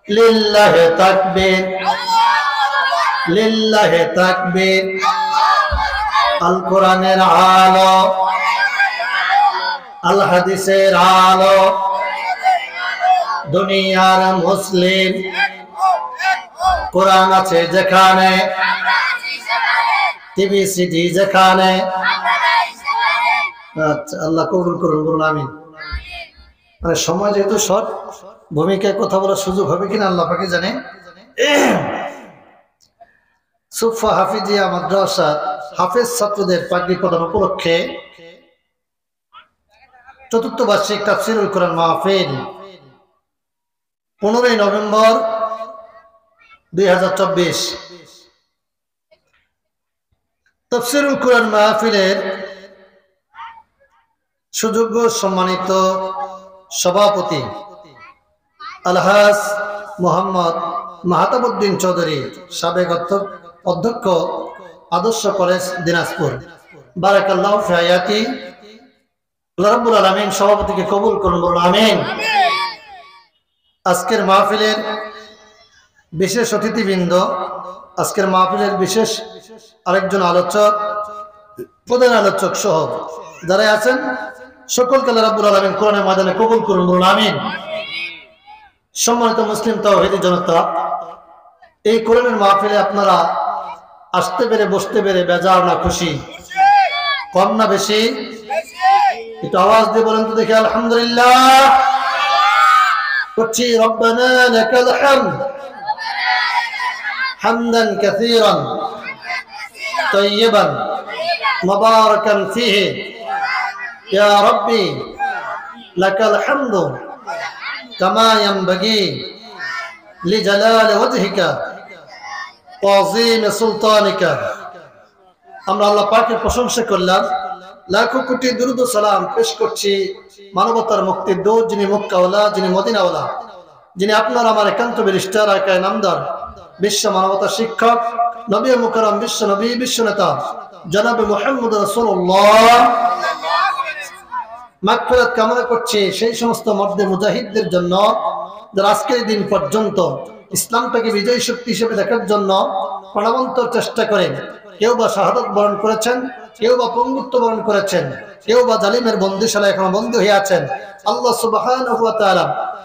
লিল্লাহি তাকবীর, লিল্লাহি তাকবীর। আল কোরআনের আলো, আল হাদিসের আলো, দুনিয়ার মুসলিম। কোরআন আছে যেখানে, টিভি সিডি যেখানে। আচ্ছা, আল্লাহ কবুল করুন, বলুন আমিন। মানে সময় যেহেতু শর্ট, ভূমিকায় কথা বলার সুযোগ হবে কিনা আল্লাহ পাকে জানে। সুফা হাফিজিয়া মাদ্রাসা হাফেজ ছাত্রদের পাগড়ি প্রদান উপলক্ষে চতুর্থ বার্ষিক তাফসীরুল কোরআন মাহফিল 15 নভেম্বর 2024। তাফসীরুল কোরআন মাহফিলের সুযোগ্য সম্মানিত সভাপতি আলহাজ মোহাম্মদ মাহতাবউদ্দিন চৌধুরী, সাবেক অধ্যক্ষ, আদর্শ কলেজ, দিনাজপুর। বারাকাল্লাহু ফি হায়াতি। আল্লাহ রাব্বুল আলামিন সভাপতিকে কবুল করুন, বলুন আমিন। আজকের মাহফিলের বিশেষ অতিথিবৃন্দ, আজকের মাহফিলের বিশেষ আরেকজন আলোচক, প্রধান আলোচক সহ যারা আছেন সকলকে আল্লাহ রাব্বুল আলামিন কোরআনের ময়দানে কবুল করুন, বলুন আমিন। সম্মানিত মুসলিম তাওহীদি জনতা, এই কোরআনের মাহফিলে আপনারা আসতে পেরে, বসতে পেরে বেজার না খুশি? কম না বেশি? একটু আওয়াজ দিয়ে বলেন তো দেখি। আলহামদুলিল্লাহ করছি। রব্বানা লাকাল হামদ হামদান কাসীরান তাইয়িবান মুবারাকান ফীহি ইয়া রাব্বি লাকাল হামদু কামা ইয়ানবাগি লিজালালি ওয়াজহিকা ওয়া আযীমি সুলতানিকা। আমরা আল্লাহ পাকের প্রশংসা করলাম, লাখো কোটি দুরূদ ও সালাম পেশ করছি মানবতার মুক্তির দূত, যিনি মক্কাওয়ালা, যিনি মদিনাওয়ালা, যিনি আপনার আমার একান্ত ব্যারিস্টার, আকায় নামদার, বিশ্ব মানবতার শিক্ষক, নবী মুকাররম, বিশ্ব নবী, বিশ্ব নেতা জনাবে মুহাম্মদ রাসূলুল্লাহ। মাগফিরাত কামনা করছি সেই সমস্ত মর্দে মুজাহিদদের জন্য যারা আজকের দিন পর্যন্ত ইসলামটাকে বিজয়ী শক্তি হিসেবে দেখার জন্য প্রাণবন্তর চেষ্টা করেন। কেউ বা শাহাদাত বরণ করেছেন, কেউ বা পঙ্গুত্ব বরণ করেছেন, কেউ বা জালিমের বন্দিশালায় এখনো বন্দী হয়ে আছেন। আল্লাহ সুবহানাহু ওয়া তাআলা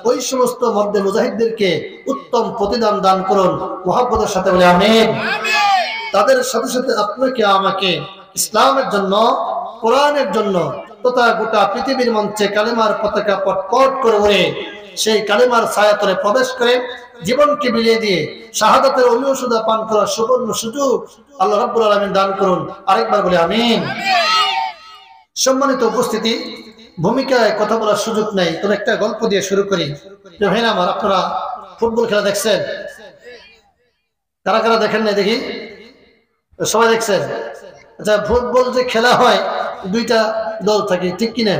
ওই সমস্ত মর্দে মুজাহিদদেরকে উত্তম প্রতিদান দান করুন, মুহাব্বতের সাথে বলে আমিন। তাদের সাথে সাথে আপনাকে আমাকে ইসলামের জন্য, কোরআনের জন্য তথা গোটা পৃথিবীর মঞ্চে কালেমার পতাকা পটপট করে উড়ে সেই কালেমার ছায়াতলে প্রবেশ করে জীবনকে বিলিয়ে দিয়ে শাহাদাতের অমৃতসুধা পান করার সুবর্ণ সুযোগ আল্লাহ রাব্বুল আলামিন দান করুন। আরেকবার বলে আমিন। সম্মানিত উপস্থিতি, ভূমিকায় কথা বলার সুযোগ নাই, তবে একটা গল্প দিয়ে শুরু করি। ভাই আমার, আপনারা ফুটবল খেলা দেখছেন? কারা কারা দেখেন নাই দেখি? সবাই দেখছেন? আচ্ছা, ফুটবল যে খেলা হয় দুইটা দল থাকে, ঠিক কিনা?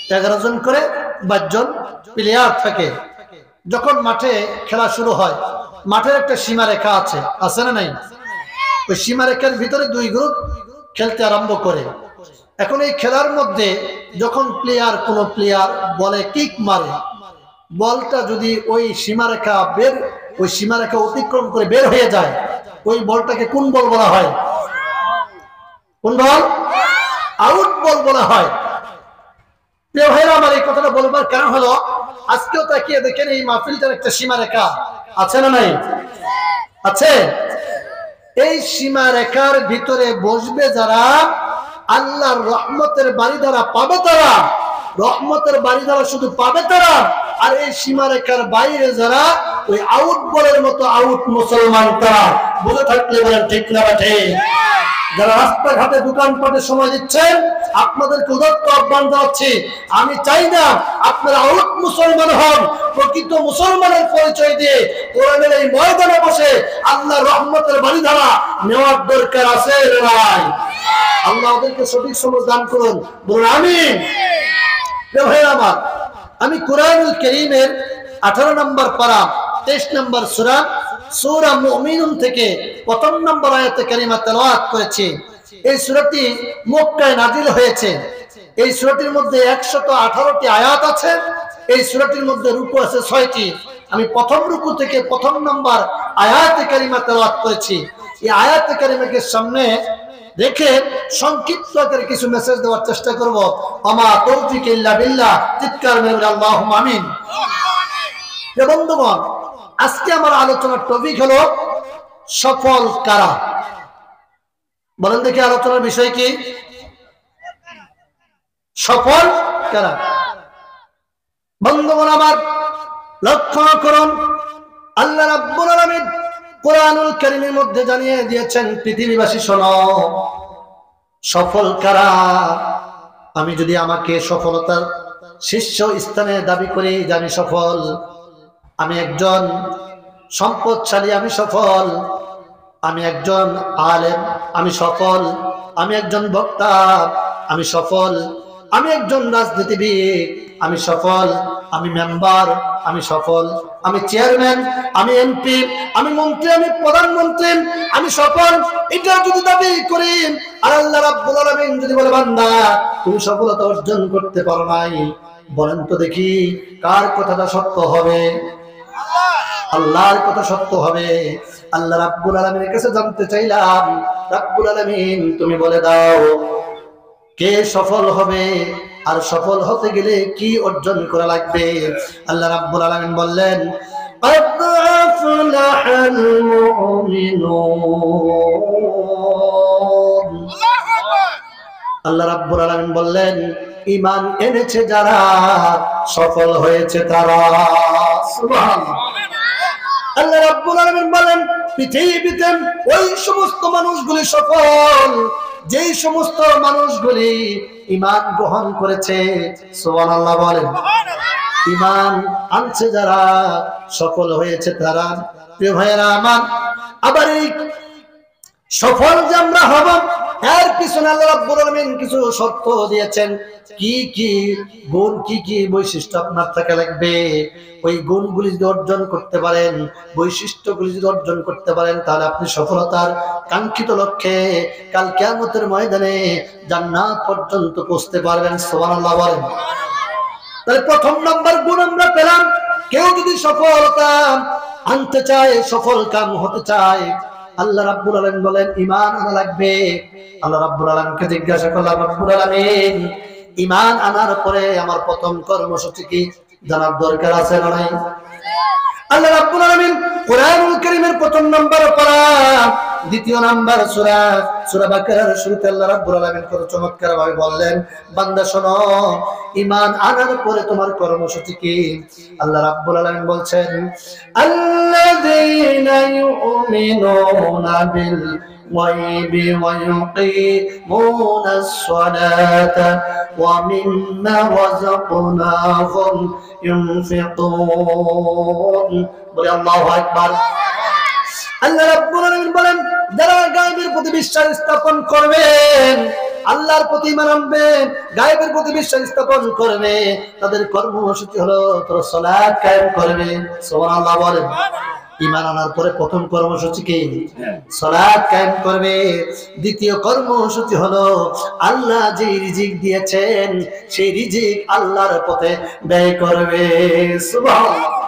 11 জন করে 22 জন প্লেয়ার থাকে। যখন মাঠে খেলা শুরু হয়, মাঠের একটা সীমারেখা আছে, আছে না নাই? ওই সীমারেখার ভিতরে দুই গ্রুপ খেলতে আরম্ভ করে। এখন এই খেলার মধ্যে যখন কোনো প্লেয়ার বলে কিক মারে, বলটা যদি ওই সীমারেখা অতিক্রম করে বের হয়ে যায়, ওই বলটাকে কোন বল বলা হয়? কোন বল? আউট বল বলা হয়। প্রিয় ভাইরা আমার, এই কথাটা বলবার কারণ হলো আজকেও তাকিয়ে দেখেন এই মাহফিলটার একটা সীমারেখা আছে না নাই? আছে। এই সীমারেখার ভিতরে বসবে যারা, আল্লাহর রহমতের বাড়িধারা পাবে তারা, রহমতের বাড়িধারা শুধু পাবে তারা। আর এই সীমারেখার বাইরে যারা, ওই আউট বলের মতো আউট মুসলমান তারা। বুঝে থাকলে বলেন ঠিক না ঠিক? যারা রাস্তাঘাটে দোকানপাটে সময় দিচ্ছেন, আপনাদেরকে উদাত্ত আহ্বান জানাচ্ছি, আমি চাই না আপনারা আউট মুসলমান হন। প্রকৃত মুসলমানের পরিচয় দিয়ে কোরআনের এই ময়দানে বসে আল্লাহর রহমতের বাড়িধারা নেওয়ার দরকার আছে নাই? আল্লাহ ওদেরকে সঠিক সমঝ দান করুন, বলুন আমিন। আমার, আমি কোরআনুল কারীমের 18 নম্বর পারা 23 নম্বর সূরা সূরা মুমিনুন থেকে 1 নম্বর আয়াতে কারিমা তেলাওয়াত করেছি। এই সূরাটি মক্কায় নাজিল হয়েছে। এই সূরাটির মধ্যে 118টি আয়াত আছে। এই সূরাটির মধ্যে রুকু আছে 6টি, আমি প্রথম রুকু থেকে প্রথম নাম্বার আয়াতে কারিমা তেলাওয়াত করেছি। এই আয়াতে কারিমাকে সামনে রেখে সংক্ষিপ্ত আকারে কিছু মেসেজ দেওয়ার চেষ্টা করব। আমা তৌফিক ইল্লা বিল্লাহ, চিৎকার মেরে আল্লাহুম্মা আমিন। বন্ধুগণ, আজকে আমার আলোচনার টপিক হলো সফল কারা। বলেন দেখি আলোচনার বিষয় কি? সফল কারা। বন্ধুগণ আমার লক্ষ্য করুন, আল্লাহ রাব্বুল আলামিন কোরআনুল কারীমের মধ্যে জানিয়ে দিয়েছেন, পৃথিবীবাসী শোনো, সফল কারা। আমি যদি আমাকে সফলতার শীর্ষ স্থানে দাবি করি যে আমি সফল, আমি একজন সম্পদশালী, আমি সফল, আমি একজন আলেম, আমি সফল, আমি একজন বক্তা, আমি সফল, আমি একজন রাজনীতিবিদ, আমি সফল, আমি মেম্বার, আমি সফল, আমি চেয়ারম্যান, আমি এমপি, আমি মন্ত্রী, আমি প্রধানমন্ত্রী, আমি সফল, এটা যদি দাবি করি, আর আল্লাহ রাব্বুল আলামিন যদি বলে বান্দা তুমি সফলতা অর্জন করতে পারো নাই, বলেন তো দেখি কার কথাটা সত্য হবে? আল্লাহর কথা সত্য হবে। আল্লাহ রাব্বুল আলামিনের কাছে জানতে চাইলাম, রাব্বুল আলামিন তুমি বলে দাও কে সফল হবে, আর সফল হতে গেলে কি অর্জন করা লাগবে? আল্লাহ রাব্বুল আলামিন বললেন, আফলাহাল মুমিনুন। আল্লাহ রাব্বুল আলামিন বললেন, ঈমান এনেছে যারা, সফল হয়েছে তারা। সুবহানাল্লাহ। আল্লাহ রাব্বুল আলামিন বলেন, পৃথিবীতে ওই সমস্ত মানুষগুলি সফল যেই সমস্ত মানুষগুলি ঈমান গ্রহণ করেছে। সুবহানাল্লাহ বলেন। ঈমান আনছে যারা, সফল হয়েছে তারা। প্রিয় ভাইয়েরা আমার, আবার এই সফল যে আমরা হব, এর পিছনে আল্লাহ রাব্বুল আলামিন কিছু শর্ত দিয়েছেন। কি কি গুণ, কি কি বৈশিষ্ট্য আপনার থাকা লাগবে। ওই গুণগুলি যদি অর্জন করতে পারেন, বৈশিষ্ট্যগুলি যদি অর্জন করতে পারেন, তাহলে আপনি সফলতার কাঙ্ক্ষিত লক্ষ্যে কাল কিয়ামতের ময়দানে জান্নাত পর্যন্ত পৌঁছতে পারবেন। সুবহানাল্লাহ বলেন। তাহলে প্রথম নাম্বার গুণ আমরা পেলাম, কেউ যদি সফলতা আনতে চায়, সফল কাম হতে চায়, আল্লাহ রাব্বুল আলামিন বলেন ঈমান আনা লাগবে। আল্লাহ রাব্বুল আলামিনকে জিজ্ঞাসা করলাম, রাব্বুল আলামিন ঈমান আনার পরে আমার প্রথম কর্মসূচি কি জানার দরকার আছে না নাই? আল্লাহ রাব্বুল আলামিন কোরআনুল কারীমের প্রথম নাম্বার পারা, দ্বিতীয় নাম্বার সূরা বাকারার শুরুতে আল্লাহ রাব্বুল আলামিন কত চমৎকার ভাবে বললেন, বান্দা শোনো, ঈমান আনার পরে তোমার কর্মসূচি কি? আল্লাহ রাব্বুল আলামিন বলছেন, আল্লাযীনা ইউমিনুনা বিল গায়বি ওয়া ইউকিমুনাস সালাতা ওয়া মিম্মা রাযাকনাহুম ইউনফিকুন। বলে আল্লাহু আকবার। আল্লাহ রাব্বুল আলামিন বলেন, যারা গায়বের প্রতি বিশ্বাস স্থাপন করবেন, আল্লাহর প্রতি ঈমান আনবে, গায়বের প্রতি বিশ্বাস স্থাপন করবে, তাদের কর্মসূচি হলো তারা সালাত কায়েম করবে। সুবহানাল্লাহ বলেন। ঈমান আনার পরে প্রথম কর্মসূচি কি? সালাত কায়েম করবে। দ্বিতীয় কর্মসূচি হলো আল্লাহ যে রিজিক দিয়েছেন সেই রিজিক আল্লাহর পথে ব্যয় করবে। সুবহানাল্লাহ।